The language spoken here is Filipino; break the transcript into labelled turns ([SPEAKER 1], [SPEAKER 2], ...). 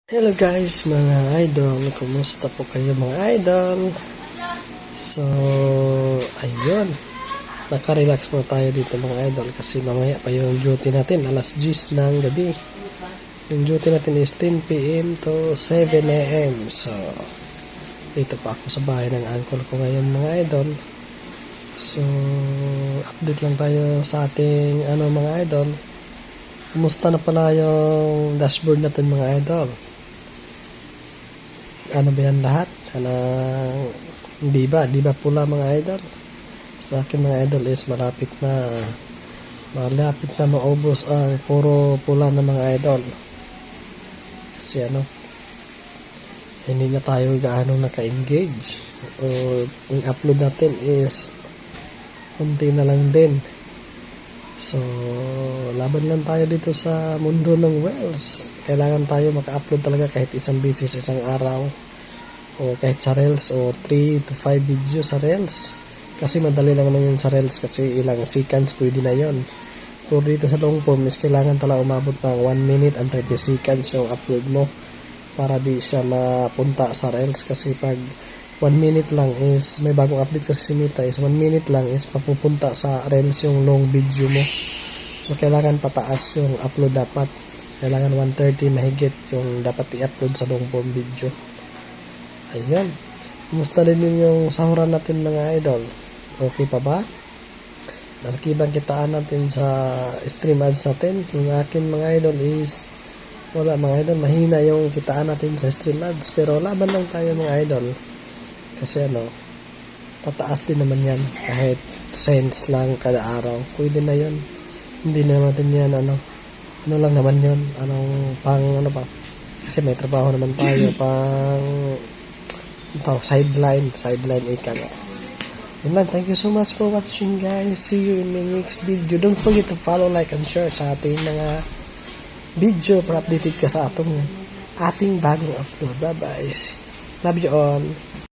[SPEAKER 1] Hello guys mga idol, kumusta po kayo mga idol? So, ayun, nakarelax po tayo dito mga idol kasi mamaya pa yung duty natin, alas 10 ng gabi. Yung duty natin is 10 PM to 7 AM. So, dito pa ako sa bahay ng uncle ko ngayon mga idol. So, update lang tayo sa ating mga idol. Kumusta na pala yung dashboard natin mga idol? Ano ba yan lahat? Di ba pula mga idol? Sa akin mga idol is malapit na maubos ang puro pula ng mga idol. Kasi hindi na tayo gaano naka-engage. O yung upload natin is kunti na lang din. So, laban lang tayo dito sa mundo ng Wells. Kailangan tayo maka-upload talaga kahit isang beses isang araw. O kahit sa Reels o 3 to 5 videos sa Reels. Kasi madali lang naman yun sa Reels kasi ilang seconds pwede na yun. Pero dito sa long form is kailangan talaga umabot ng 1 minute and 30 seconds yung upload mo para di siya mapunta sa Reels. Kasi pag 1 minute lang is, may bagong update kasi si Meta is 1 minute lang is papupunta sa Reels yung long video mo. So kailangan pataas yung upload dapat. Kailangan 130 mahigit yung dapat i-upload sa long form video. Ayan. Kumusta rin yung sahuran natin mga idol? Okay pa ba? Malaki bang kitaan natin sa stream ads natin? Yung akin mga idol is wala mga idol. Mahina yung kitaan natin sa stream ads. Pero laban lang tayo mga idol. Kasi tataas din naman yan. Kahit cents lang kada araw. Pwede na yun. Hindi na natin yan ano lang naman yun. Ano pa. Kasi may trabaho naman tayo sideline ika nga. Yun lang. Thank you so much for watching guys. See you in my next video. Don't forget to follow, like, and share sa ating mga video para updated ka sa ating bagong upload. Bye bye. Love you all.